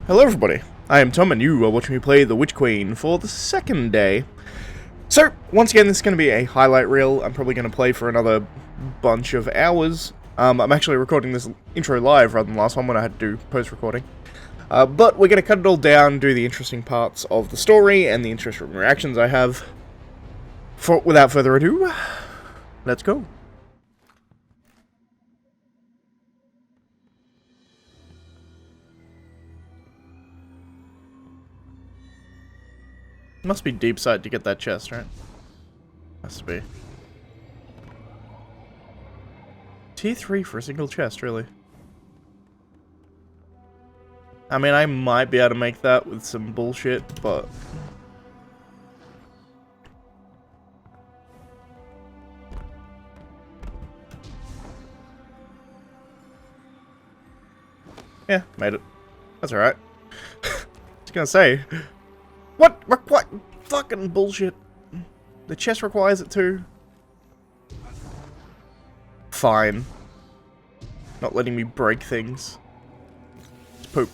Hello everybody, I am Tom and you are watching me play The Witch Queen for the second day. So, once again, this is going to be a highlight reel. I'm probably going to play for another bunch of hours. I'm actually recording this intro live rather than last one when I had to do post-recording. But we're going to cut it all down, do the interesting parts of the story and the interesting reactions I have. Without further ado, let's go. Must be deep side to get that chest, right? Has to be. Tier 3 for a single chest, really. I mean, I might be able to make that with some bullshit, but... yeah, made it. That's alright. I was gonna say... What? Fucking bullshit. The chest requires it too. Fine. Not letting me break things. It's poop.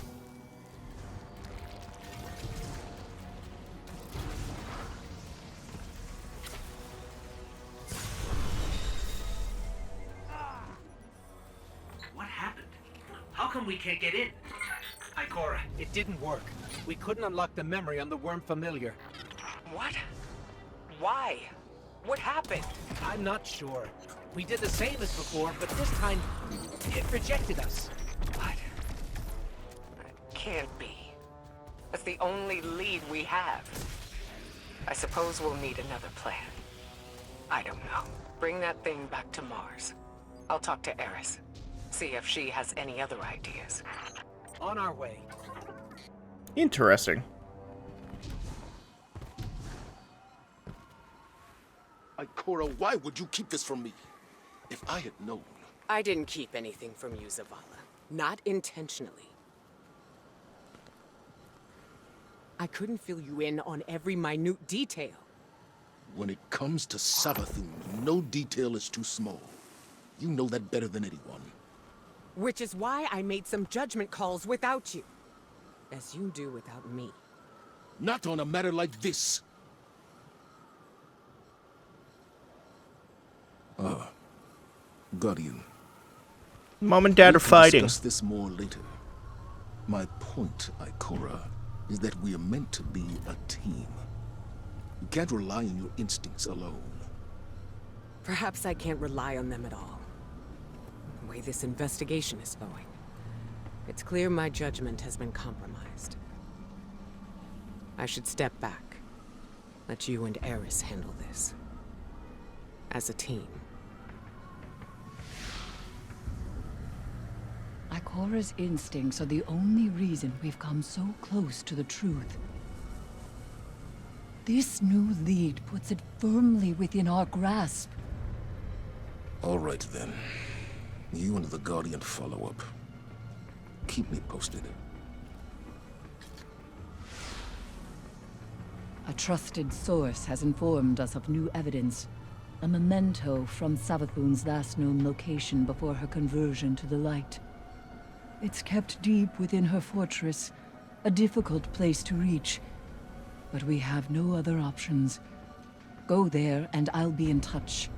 What happened? How come we can't get in? Ikora, It didn't work. We couldn't unlock the memory on the worm familiar. What? Why? What happened? I'm not sure. We did the same as before, but this time, it rejected us. What? That can't be. That's the only lead we have. I suppose we'll need another plan. I don't know. Bring that thing back to Mars. I'll talk to Eris. See if she has any other ideas. On our way. Interesting. Ikora, why would you keep this from me? If I had known... I didn't keep anything from you, Zavala. Not intentionally. I couldn't fill you in on every minute detail. When it comes to Savathun, no detail is too small. You know that better than anyone. Which is why I made some judgment calls without you. As you do without me. Not on a matter like this. Guardian. Mom and Dad are fighting. We'll discuss this more later. My point, Ikora, is that we are meant to be a team. You can't rely on your instincts alone. Perhaps I can't rely on them at all. The way this investigation is going. It's clear my judgment has been compromised. I should step back. Let you and Eris handle this. As a team. Ikora's instincts are the only reason we've come so close to the truth. This new lead puts it firmly within our grasp. All right, then. You and the Guardian follow up. Keep me posted. A trusted source has informed us of new evidence. A memento from Savathun's last known location before her conversion to the light. It's kept deep within her fortress, a difficult place to reach. But we have no other options. Go there and I'll be in touch.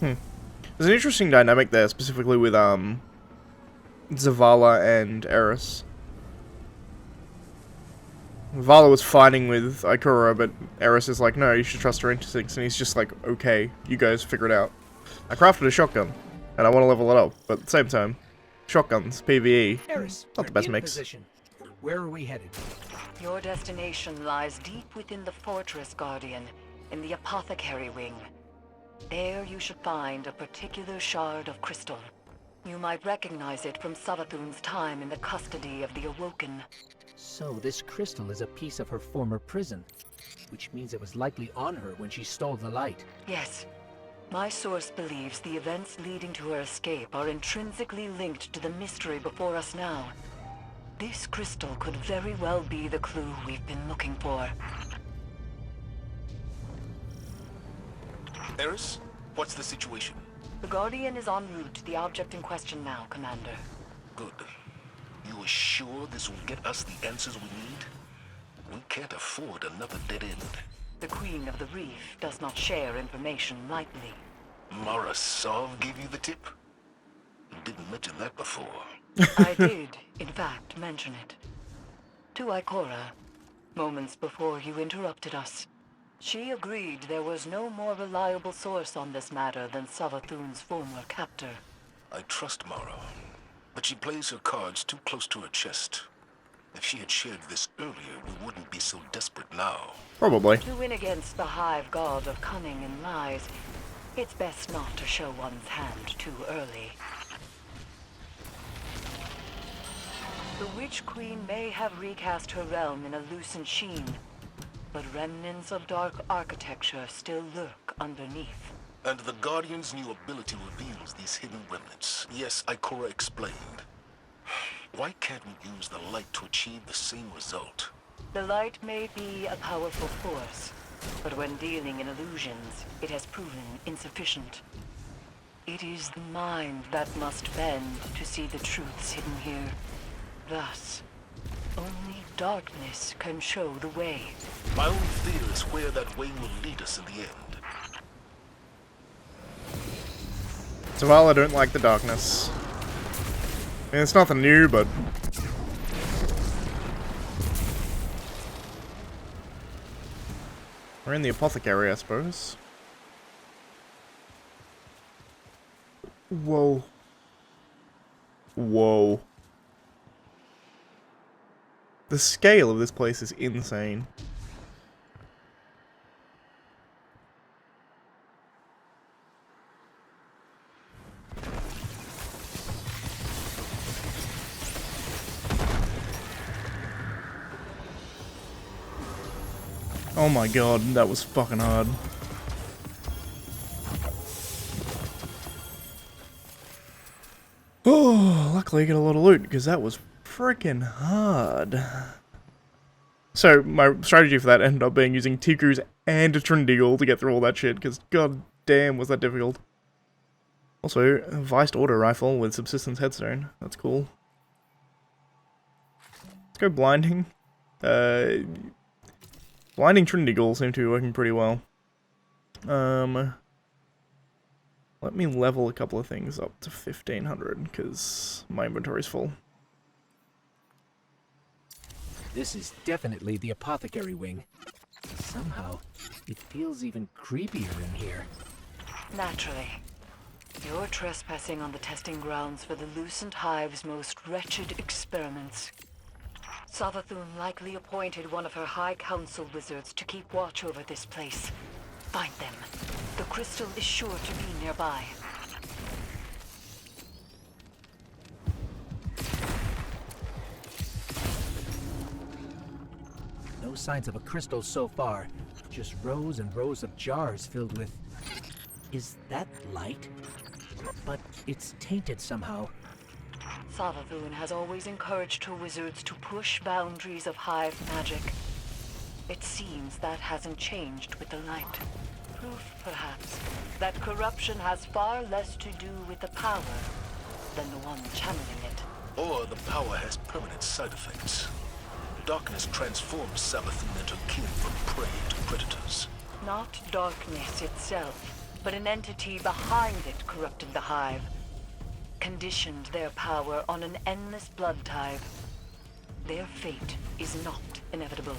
There's an interesting dynamic there, specifically with Zavala and Eris. Zavala was fighting with Ikora, but Eris is like, no, you should trust her instincts, and he's just like, okay, you guys figure it out. I crafted a shotgun, and I want to level it up, but at the same time, shotguns, PvE, Eris, not the we're best in mix. position. Where are we headed? Your destination lies deep within the fortress, Guardian, in the apothecary wing. There you should find a particular shard of crystal. You might recognize it from Savathun's time in the custody of the Awoken. So this crystal is a piece of her former prison, which means it was likely on her when she stole the light. Yes. My source believes the events leading to her escape are intrinsically linked to the mystery before us now. This crystal could very well be the clue we've been looking for. Eris, what's the situation? The Guardian is en route to the object in question now, Commander. Good. You are sure this will get us the answers we need? We can't afford another dead end. The Queen of the Reef does not share information lightly. Mara Sov gave you the tip? You didn't mention that before. I did, in fact, mention it. To Ikora, moments before you interrupted us. She agreed there was no more reliable source on this matter than Savathun's former captor. I trust Mara, but she plays her cards too close to her chest. If she had shared this earlier, we wouldn't be so desperate now. Probably. To win against the Hive God of cunning and lies, it's best not to show one's hand too early. The Witch Queen may have recast her realm in a lucent sheen, but remnants of dark architecture still lurk underneath. And the Guardian's new ability reveals these hidden remnants. Yes, Ikora explained. Why can't we use the light to achieve the same result? The light may be a powerful force, but when dealing in illusions, it has proven insufficient. It is the mind that must bend to see the truths hidden here. Thus, only darkness can show the way. My only fear is where that way will lead us in the end. So while I don't like the darkness. I mean, it's nothing new, but... we're in the apothecary, I suppose. Whoa. Whoa. The scale of this place is insane. Oh my god, that was fucking hard. Oh, luckily I get a lot of loot, because that was freaking hard. So, my strategy for that ended up being using T-Cruise and a Trinity Ghoul to get through all that shit, because god damn was that difficult. Also, a Viced Auto Rifle with Subsistence Headstone. That's cool. Let's go Blinding. Blinding Trinity Ghoul seem to be working pretty well. Let me level a couple of things up to 1500, because my inventory's full. This is definitely the apothecary wing. Somehow, it feels even creepier in here. Naturally. You're trespassing on the testing grounds for the Lucent Hive's most wretched experiments. Savathun likely appointed one of her High Council wizards to keep watch over this place. Find them. The crystal is sure to be nearby. No signs of a crystal so far. Just rows and rows of jars filled with... is that light? But it's tainted somehow. Savathun has always encouraged her wizards to push boundaries of Hive magic. It seems that hasn't changed with the light. Proof, perhaps, that corruption has far less to do with the power than the one channeling it. Or the power has permanent side effects. Darkness transforms Savathun into kin from prey to predators. Not darkness itself, but an entity behind it corrupted the Hive. Conditioned their power on an endless blood tithe. Their fate is not inevitable.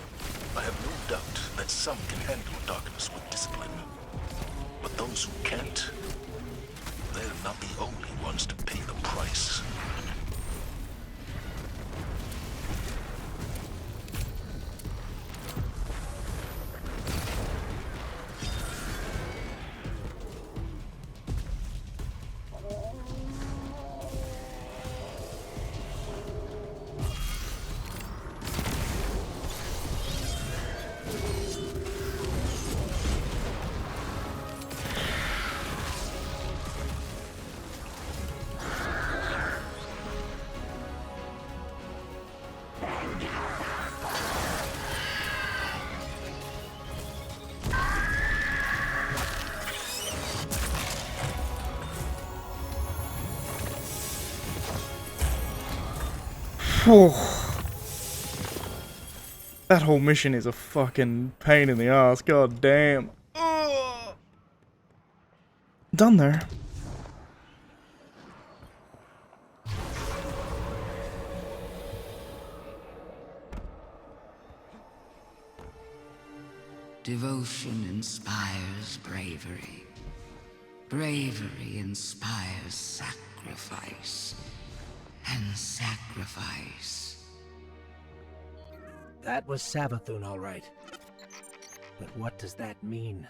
I have no doubt that some can handle darkness with discipline. But those who can't, they're not the only ones to pay the price. That whole mission is a fucking pain in the ass. God damn. Ugh. Done there. Devotion inspires bravery. Bravery inspires sacrifice. And sacrifice. That was Savathun, all right. But what does that mean?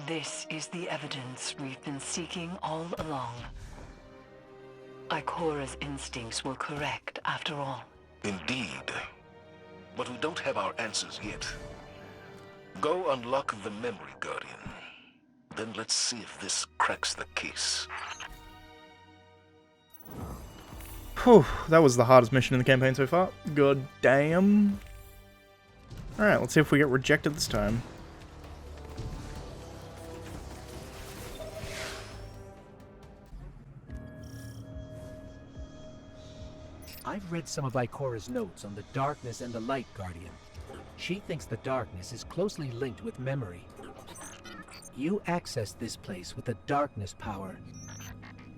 This is the evidence we've been seeking all along. Ikora's instincts were correct after all. Indeed. But we don't have our answers yet. Go unlock the memory, Guardian. Then let's see if this cracks the case. Whew, that was the hardest mission in the campaign so far. God damn. Alright, let's see if we get rejected this time. I've read some of Ikora's notes on the darkness and the light, Guardian. She thinks the darkness is closely linked with memory. You accessed this place with the darkness power.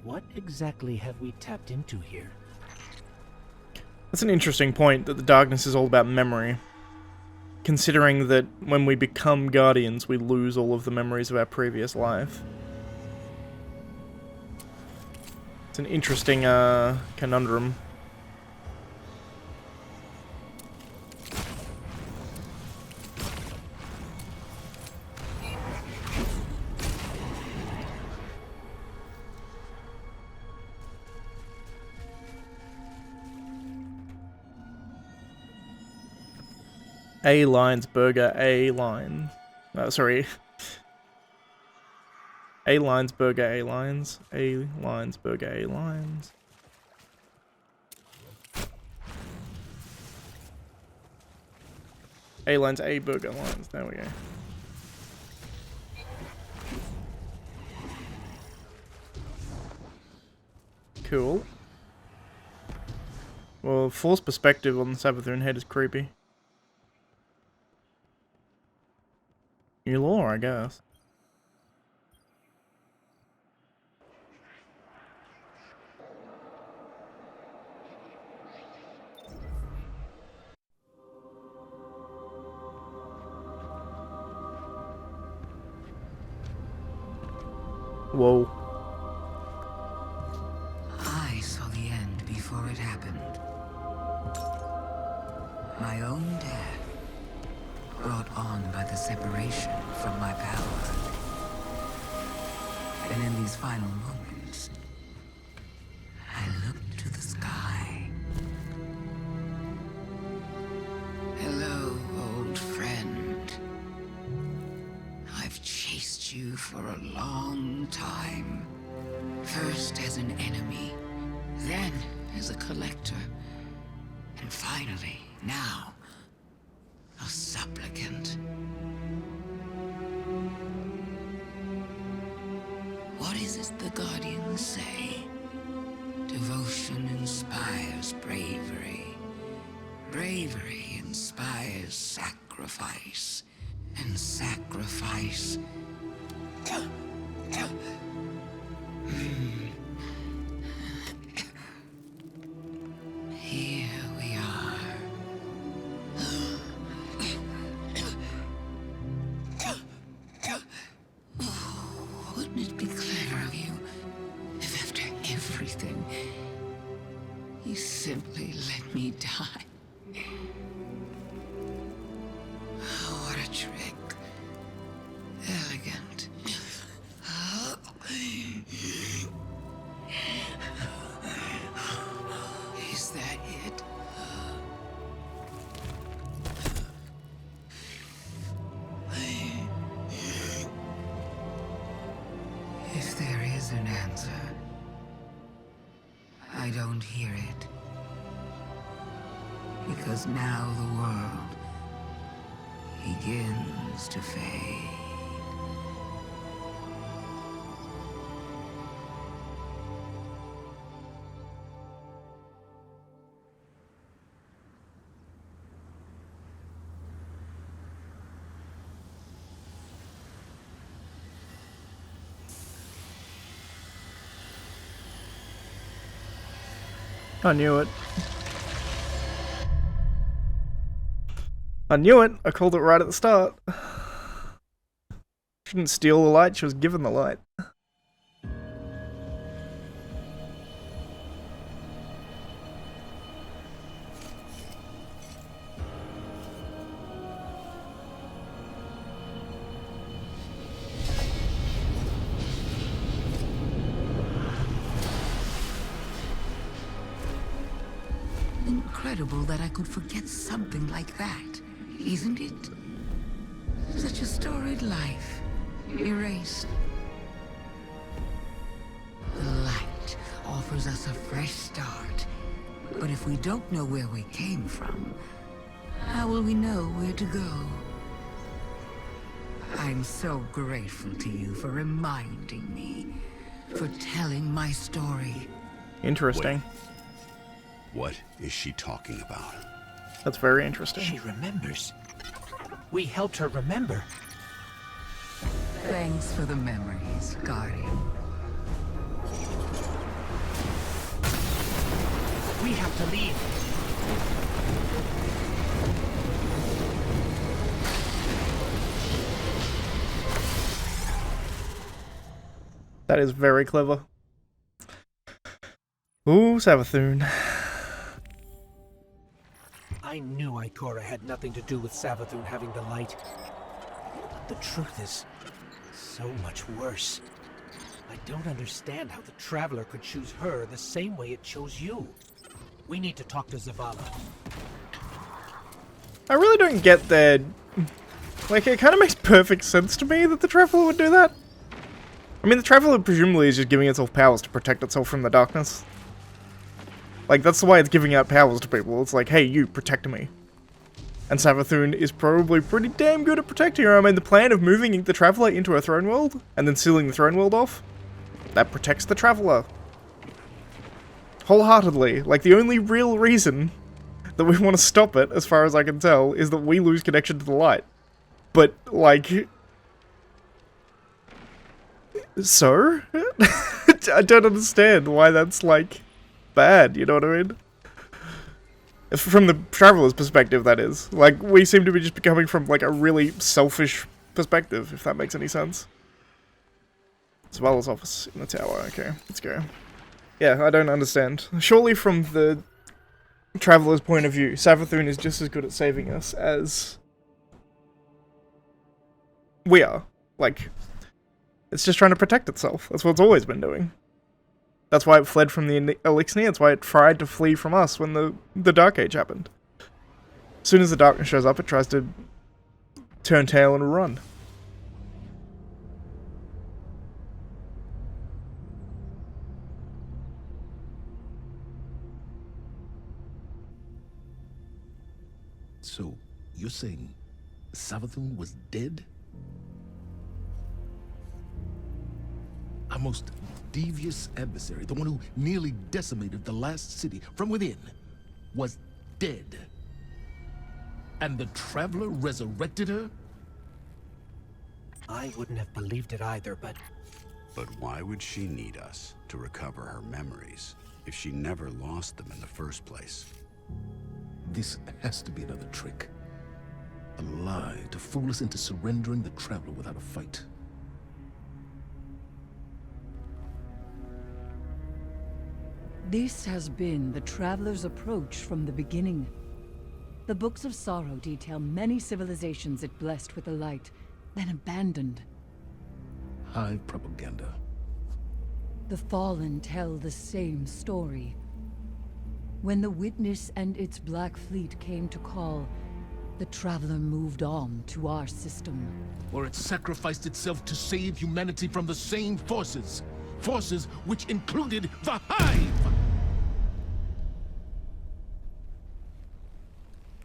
What exactly have we tapped into here? That's an interesting point, that the darkness is all about memory. Considering that when we become Guardians, we lose all of the memories of our previous life. It's an interesting conundrum. A lines burger A line. Sorry. A lines burger A lines. A lines burger A lines. A lines A burger lines. There we go. Cool. Well, forced perspective on the Savathun head is creepy. New lore, I guess. Whoa. I saw the end before it happened. My own death, brought on by the separation from my power. And in these final moments, I looked to the sky. Hello, old friend. I've chased you for a long time. First as an enemy, then as a collector, and finally, now, a supplicant. What is it the Guardians say? Devotion inspires bravery. Bravery inspires sacrifice. And sacrifice... Here we are. Wouldn't it be clever of you if after everything, you simply let me die? Oh, what a trick. Elegant. Is that it? If there is an answer, I don't hear it. Because now the world begins to fade. I knew it. I knew it. I called it right at the start. She didn't steal the light, she was given the light. Incredible that I could forget something like that, isn't it? Such a storied life, erased. The light offers us a fresh start. But if we don't know where we came from, how will we know where to go? I'm so grateful to you for reminding me, for telling my story. Interesting. Wait. What is she talking about? That's very interesting. She remembers. We helped her remember. Thanks for the memories, Guardian. We have to leave. That is very clever. Ooh, Savathun. I knew Ikora had nothing to do with Savathun having the light. But the truth is so much worse. I don't understand how the Traveler could choose her the same way it chose you. We need to talk to Zavala. I really don't get that. Like, it kind of makes perfect sense to me that the Traveler would do that. I mean, the Traveler presumably is just giving itself powers to protect itself from the darkness. Like, that's why it's giving out powers to people. It's like, hey, you, protect me. And Savathun is probably pretty damn good at protecting her. I mean, the plan of moving the Traveler into a throne world, and then sealing the throne world off, that protects the Traveler. Wholeheartedly. Like, the only real reason that we want to stop it, as far as I can tell, is that we lose connection to the light. But, like... So? I don't understand why that's, like, bad, you know what I mean? From the Traveler's perspective, that is. Like, we seem to be just becoming from, like, a really selfish perspective, if that makes any sense. Zavala's office in the tower, okay, let's go. Yeah, I don't understand. Surely from the Traveler's point of view, Savathun is just as good at saving us as we are. Like, it's just trying to protect itself. That's what it's always been doing. That's why it fled from the Elixir. That's why it tried to flee from us when the Dark Age happened. As soon as the darkness shows up, it tries to turn tail and run. So, you're saying Savathun was dead? Our most devious adversary, the one who nearly decimated the last city from within, was dead. And the Traveler resurrected her? I wouldn't have believed it either, but... But why would she need us to recover her memories if she never lost them in the first place? This has to be another trick. A lie to fool us into surrendering the Traveler without a fight. This has been the Traveler's approach from the beginning. The Books of Sorrow detail many civilizations it blessed with the light, then abandoned. High propaganda. The Fallen tell the same story. When the Witness and its Black Fleet came to call, the Traveler moved on to our system. Or it sacrificed itself to save humanity from the same forces. Forces which included the Hive!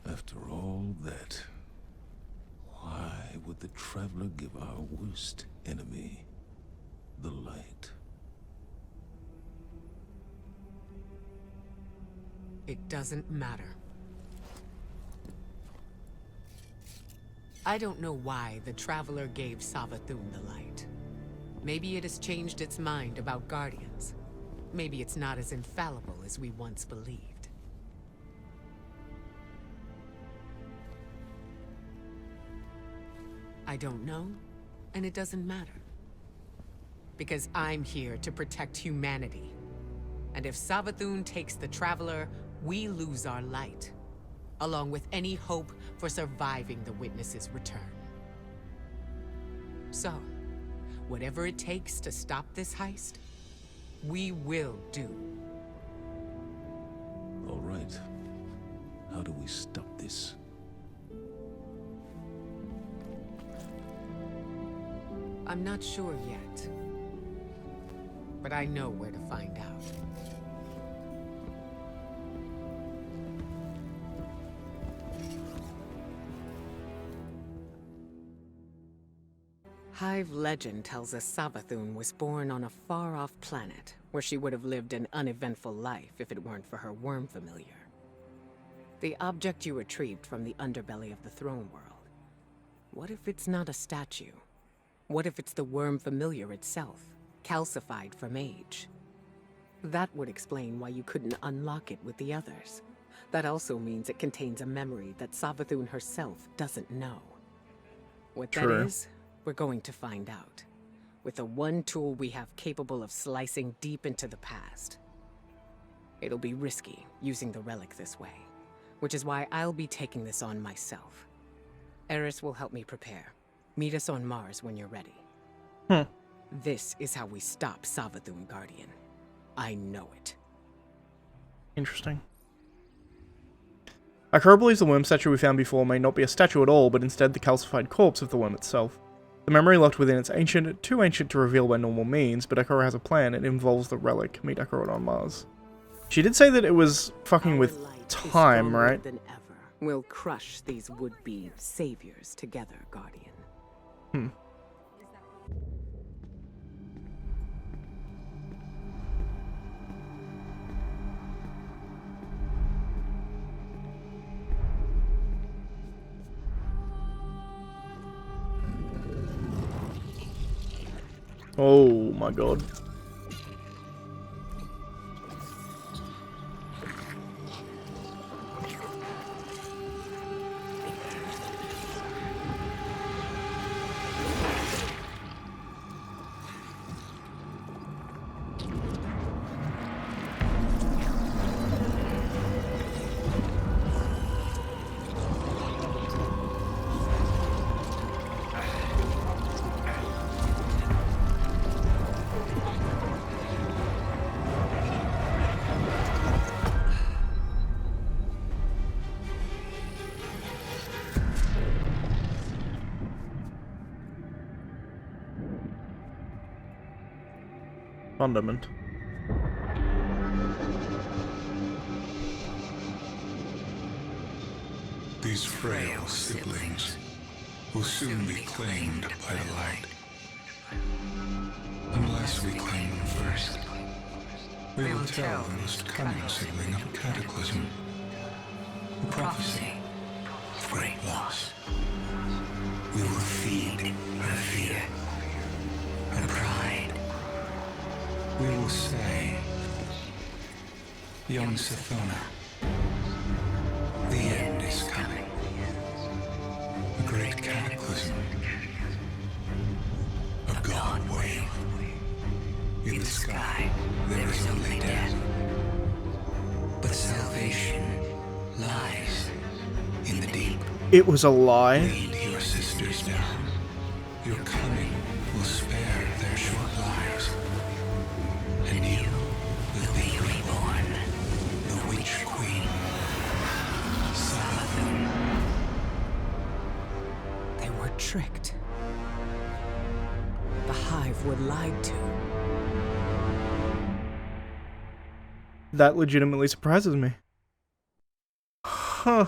After all that, why would the Traveler give our worst enemy the light? It doesn't matter. I don't know why the Traveler gave Savathun the light. Maybe it has changed its mind about Guardians. maybe it's not as infallible as we once believed. I don't know, and it doesn't matter. Because I'm here to protect humanity. And if Savathun takes the Traveler, we lose our light, along with any hope for surviving the Witness's return. So, whatever it takes to stop this heist, we will do. All right. How do we stop this? I'm not sure yet, but I know where to find out. Hive legend tells us Savathun was born on a far-off planet where she would have lived an uneventful life if it weren't for her worm familiar. The object you retrieved from the underbelly of the throne world. What if it's not a statue? What if it's the worm familiar itself, calcified from age? That would explain why you couldn't unlock it with the others. That also means it contains a memory that Savathun herself doesn't know. What that is, we're going to find out. With the one tool we have capable of slicing deep into the past. It'll be risky using the relic this way, which is why I'll be taking this on myself. Eris will help me prepare. Meet us on Mars when you're ready. This is how we stop Savathun, Guardian. I know it. Interesting. Ikora believes the worm statue we found before may not be a statue at all, but instead the calcified corpse of the worm itself. The memory left within it's ancient, too ancient to reveal by normal means, but Ikora has a plan. It involves the relic. Meet Ikora on Mars. She did say that it was fucking with time, right? Than ever. We'll crush these would-be saviors together, Guardian. Oh my god. Fundament. These frail siblings will soon be claimed by the light. Unless we claim them first, we will tell the most cunning sibling of a cataclysm. The prophecy of great loss. We will feed her fear, her pride. We will say, young Sathona, the end is coming. A great cataclysm. A god wave. In the sky, there is only death. But salvation lies in the deep. It was a lie. Lead your sisters down. Your coming will spare their short lives. And you will be reborn, the Witch Queen, Savathun. They were tricked. The Hive were lied to. That legitimately surprises me. Huh.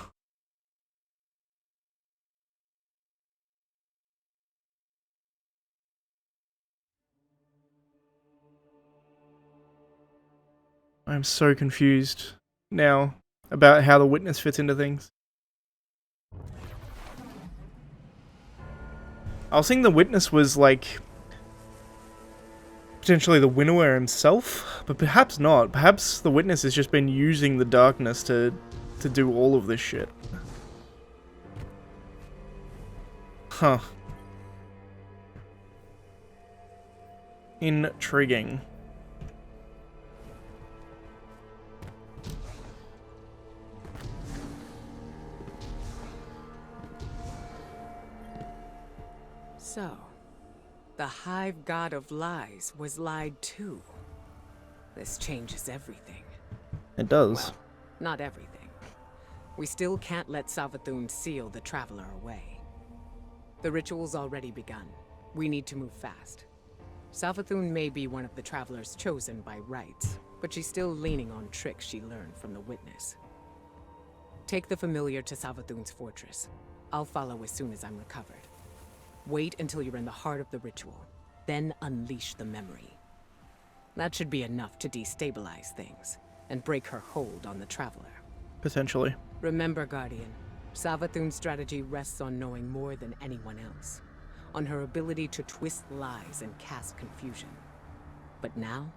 I'm so confused now about how the Witness fits into things. I was thinking the Witness was like potentially the Winnower himself, but perhaps not. Perhaps the Witness has just been using the darkness to do all of this shit. Huh. Intriguing. So, the Hive God of Lies was lied to. This changes everything. It does. Not everything. We still can't let Savathun seal the Traveler away. The ritual's already begun. We need to move fast. Savathun may be one of the Travelers chosen by rights, but she's still leaning on tricks she learned from the Witness. Take the Familiar to Savathun's fortress. I'll follow as soon as I'm recovered. Wait until you're in the heart of the ritual, then unleash the memory. That should be enough to destabilize things, and break her hold on the Traveler. Potentially. Remember, Guardian, Savathun's strategy rests on knowing more than anyone else, on her ability to twist lies and cast confusion. But now,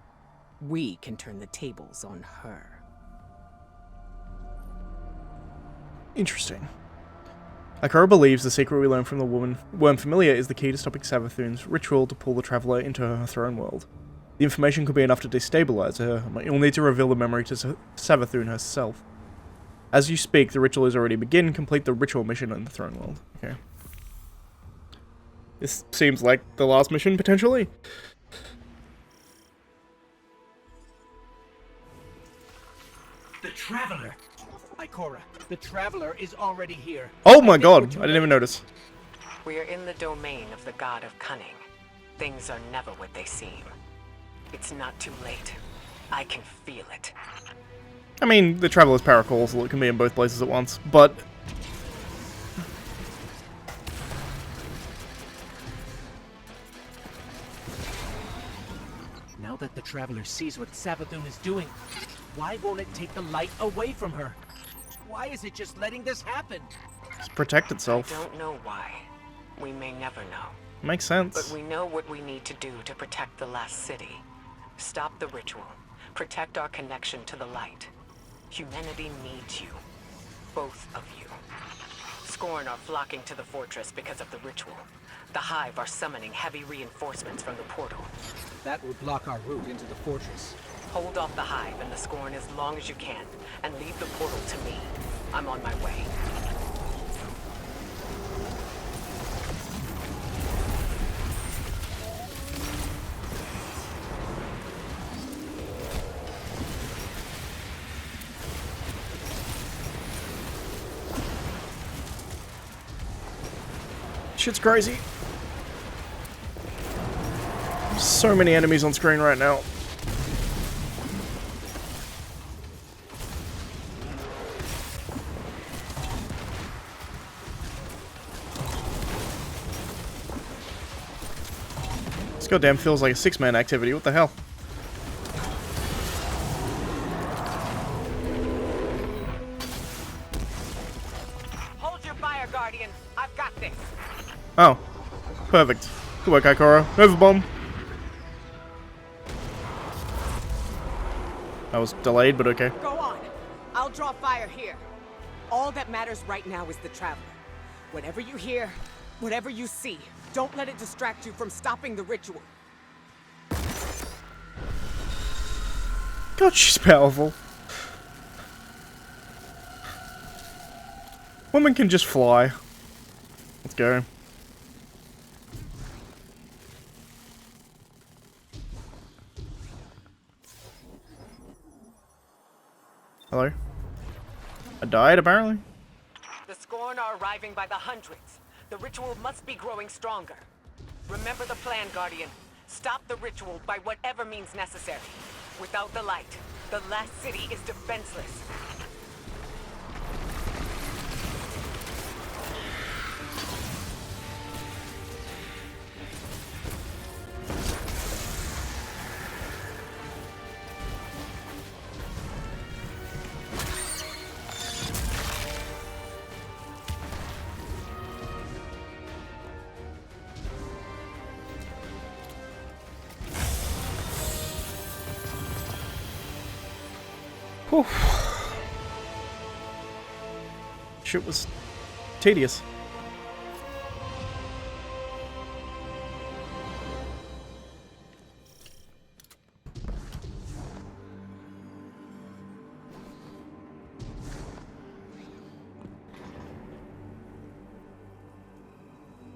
we can turn the tables on her. Interesting. Ikora believes the secret we learned from the Worm Familiar is the key to stopping Savathun's ritual to pull the Traveler into her throne world. The information could be enough to destabilize her, but you'll need to reveal the memory to Savathun herself. As you speak, the ritual is already begin. Complete the ritual mission in the throne world. Okay. This seems like the last mission, potentially. The Traveler! Ikora, the Traveler is already here. Oh my god, I didn't even notice. We are in the domain of the God of Cunning. Things are never what they seem. It's not too late. I can feel it. I mean, the Traveler's Paracall, so it can be in both places at once, but... Now that the Traveler sees what Savathun is doing, why won't it take the light away from her? Why is it just letting this happen? Just protect itself. I don't know why. We may never know. Makes sense. But we know what we need to do to protect the last city. Stop the ritual. Protect our connection to the light. Humanity needs you. Both of you. Scorn are flocking to the fortress because of the ritual. The Hive are summoning heavy reinforcements from the portal. That will block our route into the fortress. Hold off the Hive and the Scorn as long as you can, and leave the portal to me. I'm on my way. Shit's crazy. So many enemies on screen right now. This goddamn feels like a six-man activity. What the hell? Hold your fire, Guardian. I've got this. Oh. Perfect. Good work, Ikora. Nova Bomb. That was delayed, but okay. Go on. I'll draw fire here. All that matters right now is the Traveler. Whatever you hear, whatever you see, don't let it distract you from stopping the ritual. God, she's powerful. Woman can just fly. Let's go. Hello? I died, apparently? The Scorn are arriving by the hundreds. The ritual must be growing stronger. Remember the plan, Guardian. Stop the ritual by whatever means necessary. Without the light, the last city is defenseless. Whew. Shit was tedious.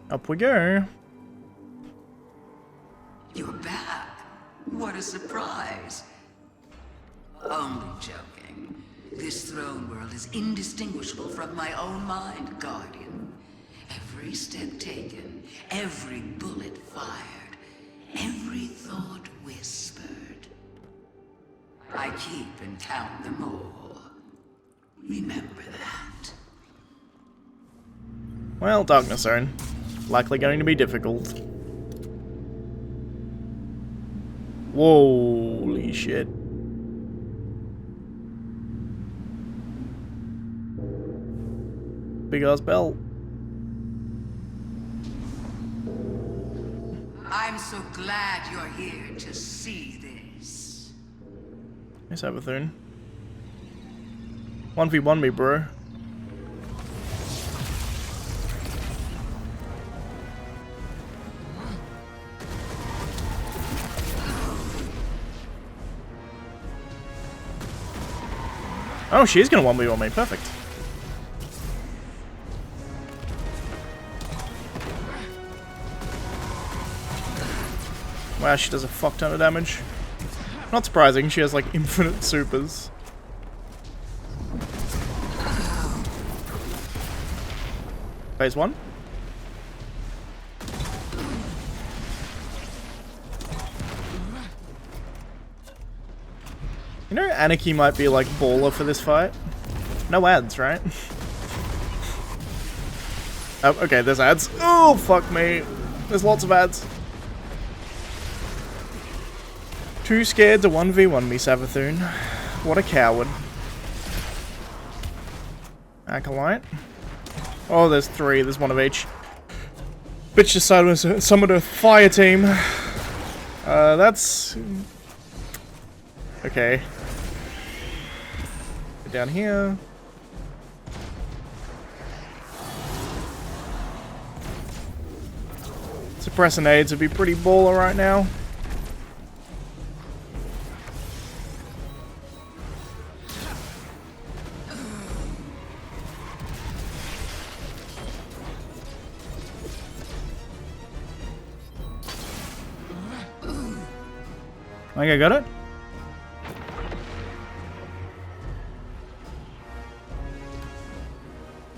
Up we go. You're back. What a surprise. Only joking. This throne world is indistinguishable from my own mind, Guardian. Every step taken, every bullet fired, every thought whispered. I keep and count them all. Remember that. Well, Darkness Zone. Likely going to be difficult. Holy shit. Big ass belt. I'm so glad you're here to see this. Nice Savathun. 1v1 me, bro. Oh, she's gonna 1v1 me. Perfect. Wow, she does a fuck ton of damage. Not surprising, she has like infinite supers. Phase 1. You know, Anarchy might be like baller for this fight. No ads, right? Oh, okay, there's ads. Oh, fuck me. There's lots of ads. Too scared to 1v1 me, Savathun. What a coward. Acolyte. Oh, there's 3. There's 1 of each. Bitch decided to summon a fire team. That's... Okay. Get down here. Suppressing aids would be pretty baller right now. I think I got it.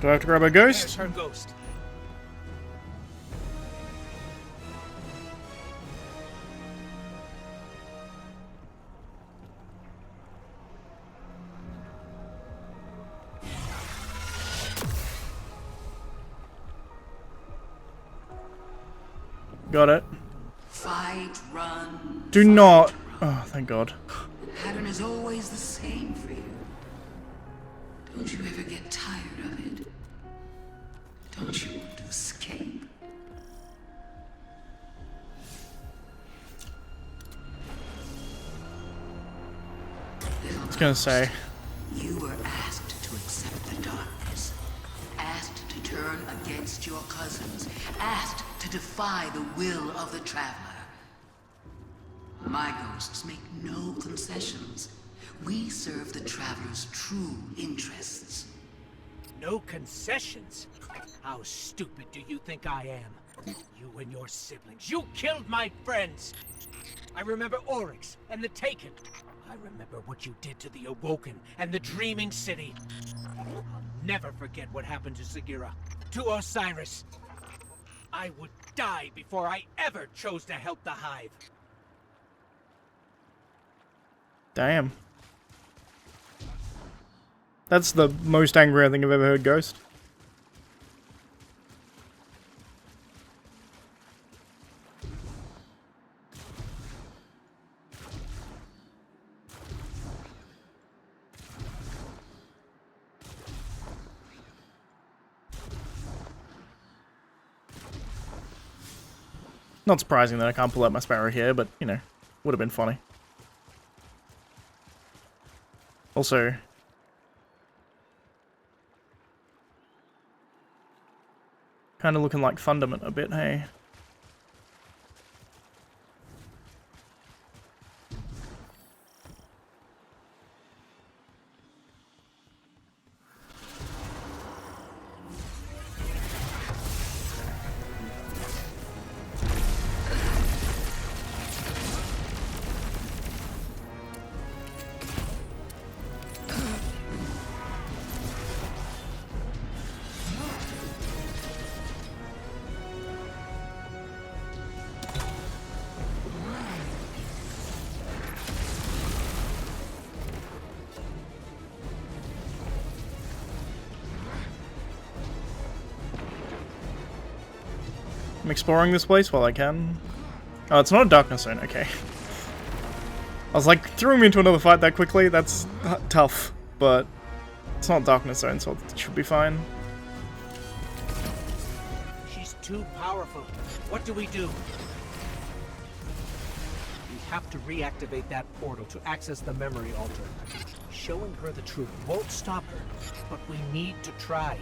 Do I have to grab a ghost? There's her ghost. Got it. Fight, run. Do not. Oh, thank God. The pattern is always the same for you. Don't you ever get tired of it? Don't you want to escape? I was gonna say. You were asked to accept the darkness, asked to turn against your cousins, asked to defy the will of the Traveler. My ghosts make no concessions. We serve the Traveler's true interests. No concessions? How stupid do you think I am? You and your siblings, you killed my friends! I remember Oryx and the Taken. I remember what you did to the Awoken and the Dreaming City. I'll never forget what happened to Sagira, to Osiris. I would die before I ever chose to help the Hive. Damn. That's the most angry I think I've ever heard Ghost. Not surprising that I can't pull out my Sparrow here, but, you know, would have been funny. Also, kind of looking like Fundament a bit, hey? I'm exploring this place while I can. Oh, it's not a darkness zone, okay. I was like, threw me into another fight that quickly, that's tough, but it's not darkness zone, so it should be fine. She's too powerful. What do? We have to reactivate that portal to access the memory altar. Showing her the truth won't stop her, but we need to try.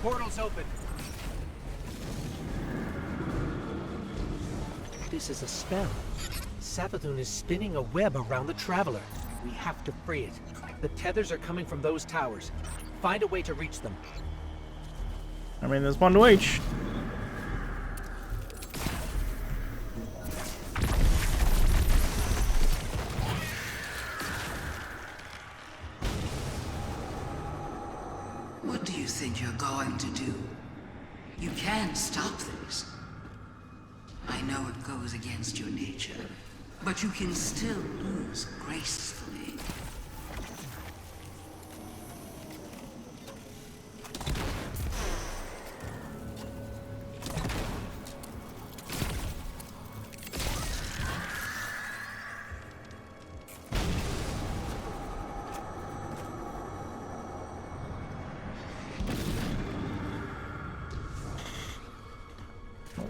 Portal's open. This is a spell. Savathun is spinning a web around the Traveler. We have to free it. The tethers are coming from those towers. Find a way to reach them. I mean, there's one to each. What do you think you're going to do? You can't stop this. I know it goes against your nature, but you can still lose gracefully.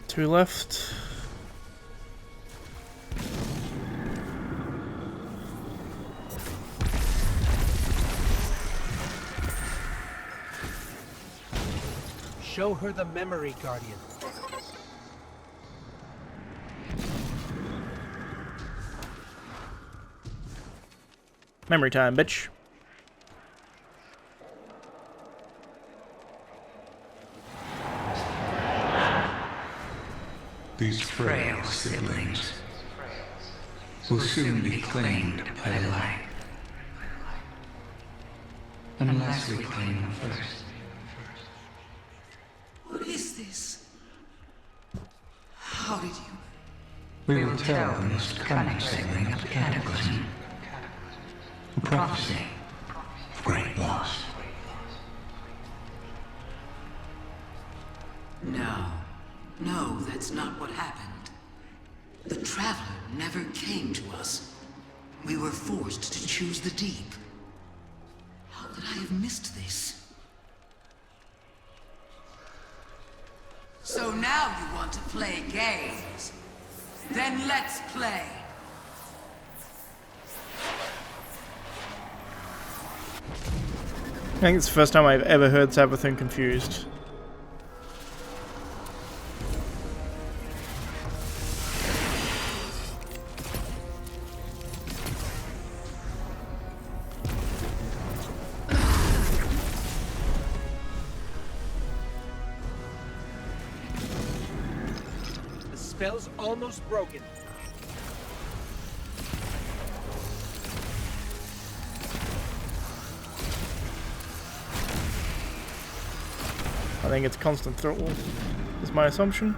Two left. Show her the memory, Guardian. Memory time, bitch. These frail siblings will soon be claimed by the light. Unless we claim them first. What is this? How did you... We will tell the most cunning sibling of the Cataclysm. A prophecy of great loss. No, that's not what happened. The Traveler never came to us. We were forced to choose the deep. How could I have missed this? So now you want to play games? Then let's play! I think it's the first time I've ever heard Savathun confused. The spell's almost broken. I think it's constant throttle, is my assumption.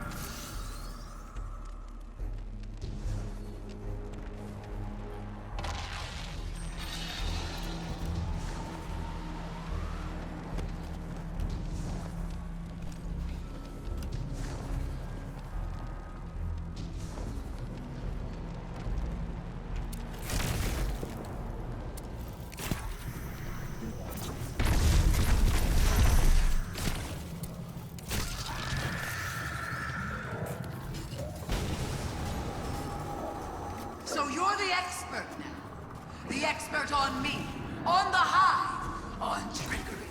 on me, on the Hive, on trickery.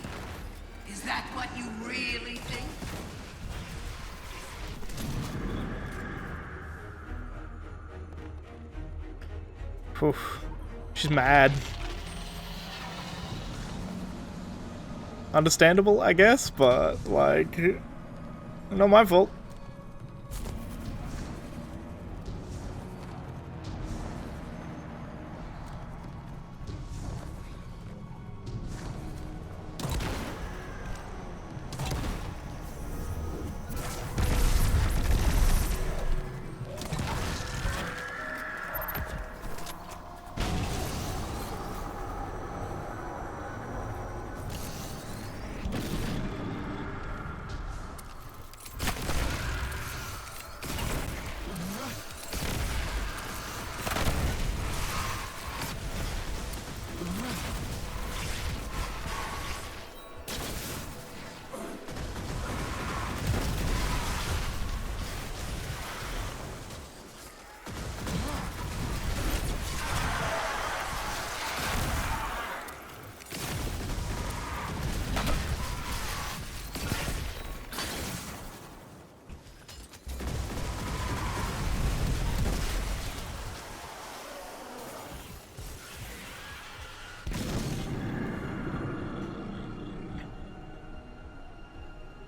Is that what you really think? Oof. She's mad. Understandable, I guess, but, like, not my fault.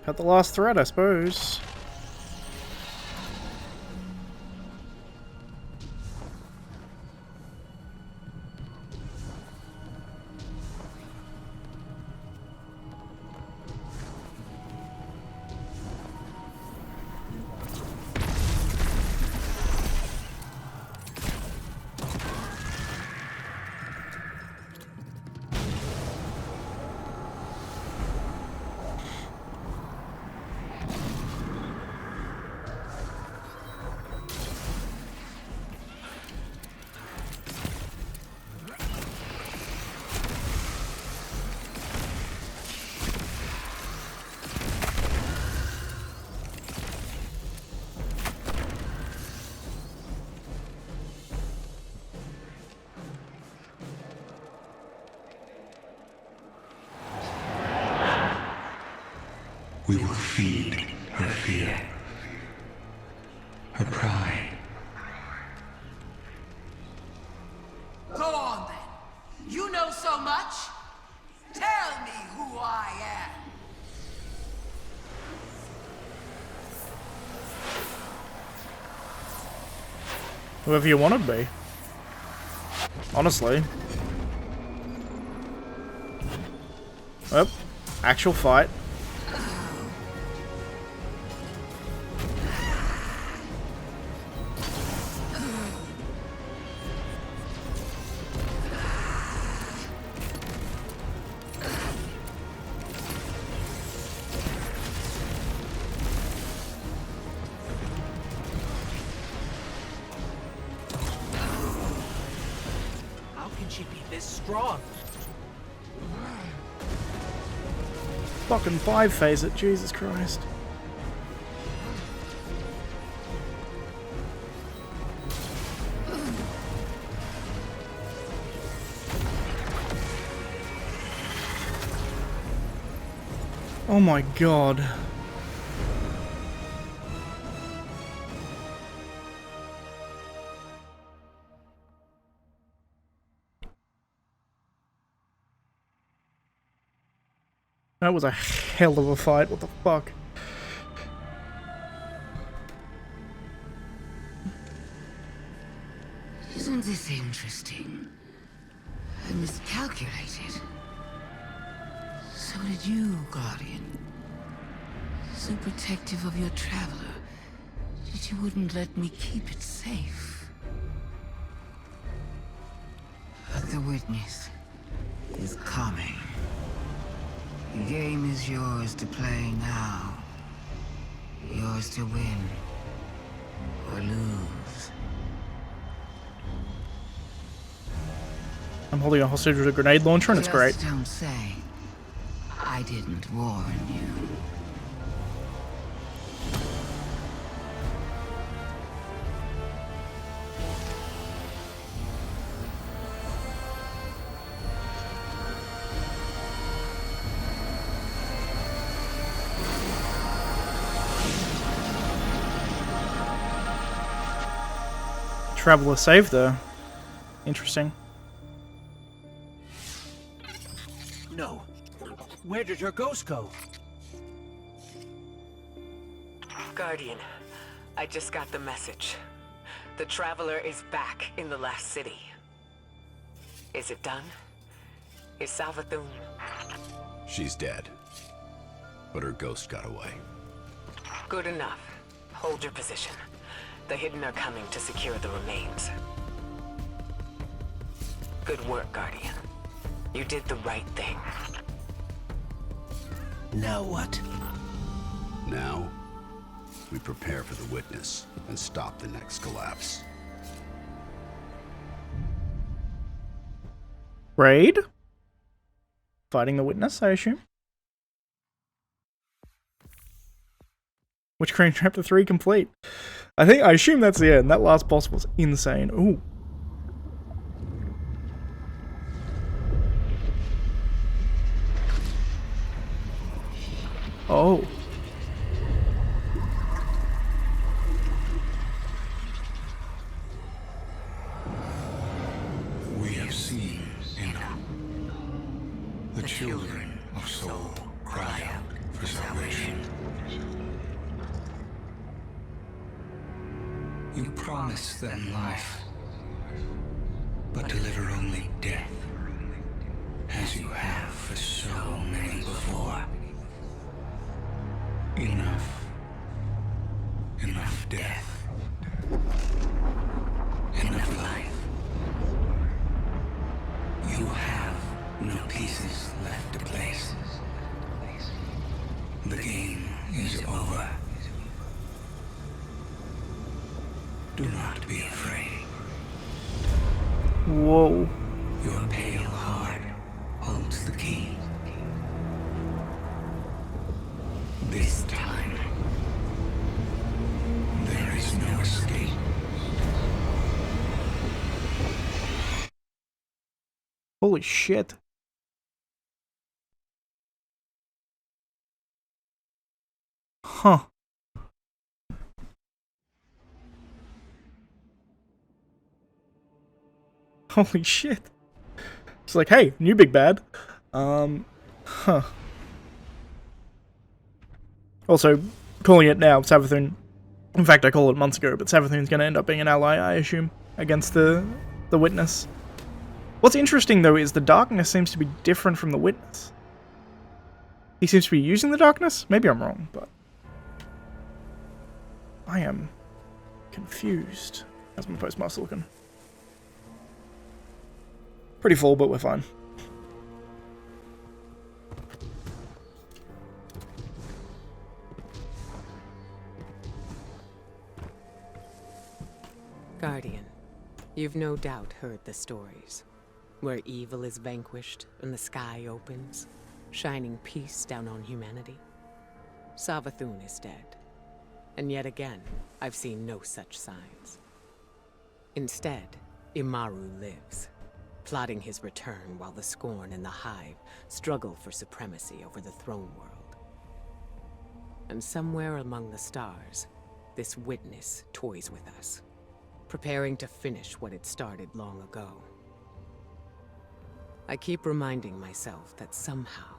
Cut the last thread, I suppose. We will feed her fear, her pride. Go on then. You know so much. Tell me who I am. Whoever you want to be. Honestly. Yep. Actual fight. How can she be this strong? Fucking 5-phase it, Jesus Christ. Oh my god. That was a hell of a fight, what the fuck? Isn't this interesting? I miscalculated. So did you, Guardian. So protective of your traveler that you wouldn't let me keep it safe. But the witness is coming. The game is yours to play now. Yours to win or lose. I'm holding a hostage with a grenade launcher and it's great. Just don't say I didn't warn you. Traveler saved her. Interesting. No. Where did her ghost go? Guardian, I just got the message. The Traveler is back in the last city. Is it done? Is Savathun... She's dead. But her ghost got away. Good enough. Hold your position. The Hidden are coming to secure the remains. Good work, Guardian. You did the right thing. Now what? Now, we prepare for the Witness and stop the next collapse. Raid? Fighting the Witness, I assume? Witch Queen Chapter 3 complete. I assume that's the end. That last boss was insane. Ooh. Oh. We have seen enough. The children of Soul cry out for salvation. You promised them life, but deliver only death, as you have for so many before. Enough. Enough death. Enough life. You have no pieces left to place. The game is over. Do not be afraid. Whoa. Your pale heart holds the key. This time, there is no escape. Holy shit. Huh. Holy shit. It's like, hey, new big bad. Huh. Also, calling it now, Savathun. In fact, I called it months ago, but Savathun's going to end up being an ally, I assume, against the Witness. What's interesting, though, is the darkness seems to be different from the Witness. He seems to be using the darkness? Maybe I'm wrong, but... I am confused. How's my postmaster looking? Pretty full, but we're fine. Guardian, you've no doubt heard the stories. Where evil is vanquished and the sky opens, shining peace down on humanity. Savathun is dead. And yet again, I've seen no such signs. Instead, Imaru lives, plotting his return while the Scorn and the Hive struggle for supremacy over the throne world. And somewhere among the stars, this Witness toys with us, preparing to finish what it started long ago. I keep reminding myself that somehow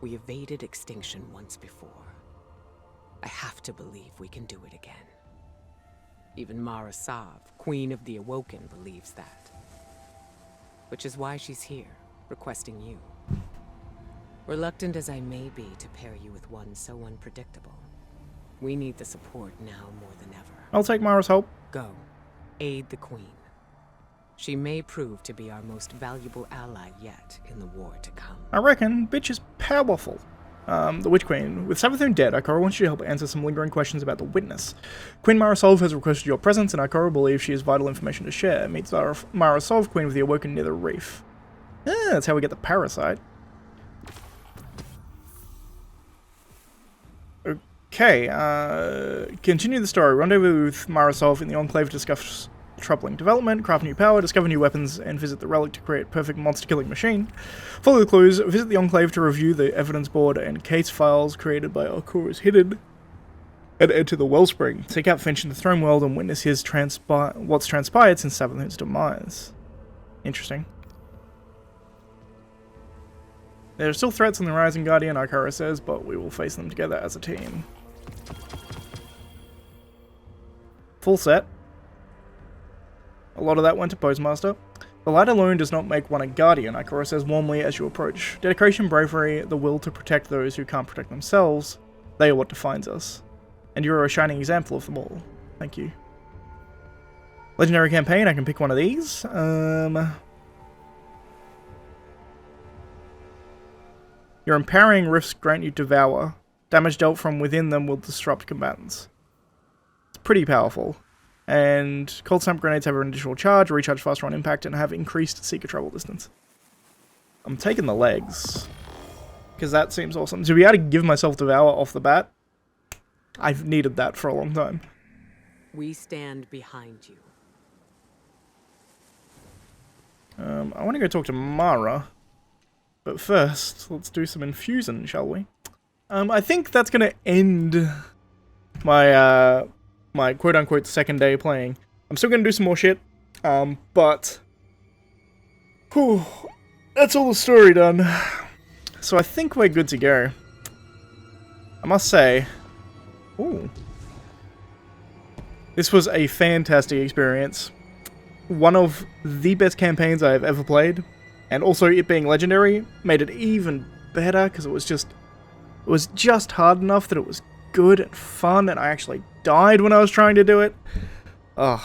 we evaded extinction once before. I have to believe we can do it again. Even Mara Sov, Queen of the Awoken, believes that. Which is why she's here, requesting you. Reluctant as I may be to pair you with one so unpredictable, we need the support now more than ever. I'll take Mara's help. Go. Aid the Queen. She may prove to be our most valuable ally yet in the war to come. I reckon bitch is powerful. The Witch Queen. With Savathun dead, Ikora wants you to help answer some lingering questions about the Witness. Queen Mara Sov has requested your presence, and Ikora believes she has vital information to share. Meets Mara Sov, Queen of the Awoken, near the reef. That's how we get the parasite. Okay, continue the story. Rendezvous with Mara Sov in the Enclave to discuss troubling development, craft new power, discover new weapons, and visit the relic to create perfect monster-killing machine. Follow the clues, visit the Enclave to review the evidence board and case files created by Ikora's Hidden. and enter the Wellspring. Seek out Finch in the Throne World and witness what's transpired since Savathun's demise. Interesting. There are still threats on the Rising Guardian, Ikora says, but we will face them together as a team. Full set. A lot of that went to Postmaster. The light alone does not make one a Guardian, Ikora says warmly as you approach. Dedication, bravery, the will to protect those who can't protect themselves, they are what defines us. And you are a shining example of them all. Thank you. Legendary campaign, I can pick one of these. Your empowering rifts grant you Devour. Damage dealt from within them will disrupt combatants. It's pretty powerful. And Cold Snap grenades have an additional charge, recharge faster on impact, and have increased seeker travel distance. I'm taking the legs, because that seems awesome. To be able to give myself Devour off the bat, I've needed that for a long time. We stand behind you. I want to go talk to Mara, but first, let's do some infusing, shall we? I think that's going to end my my quote-unquote second day playing. I'm still going to do some more shit, but whew, that's all the story done. So I think we're good to go. I must say, ooh, this was a fantastic experience. One of the best campaigns I've ever played, and also it being legendary made it even better because it was just hard enough that it was good and fun, and I actually died when I was trying to do it. The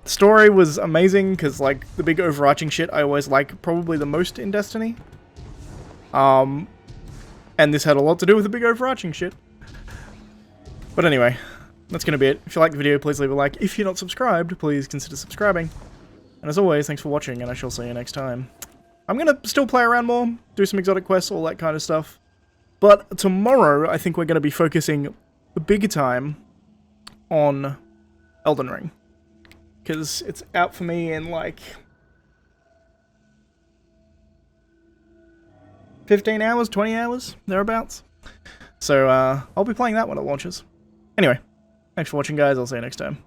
story was amazing because, like, the big overarching shit I always like probably the most in Destiny. And this had a lot to do with the big overarching shit. But anyway, that's gonna be it. If you like the video, please leave a like. If you're not subscribed, please consider subscribing. And as always, thanks for watching, and I shall see you next time. I'm gonna still play around more, do some exotic quests, all that kind of stuff. But tomorrow, I think we're gonna be focusing the big time on Elden Ring. Because it's out for me in like 15 hours, 20 hours, thereabouts. So I'll be playing that when it launches. Anyway, thanks for watching guys, I'll see you next time.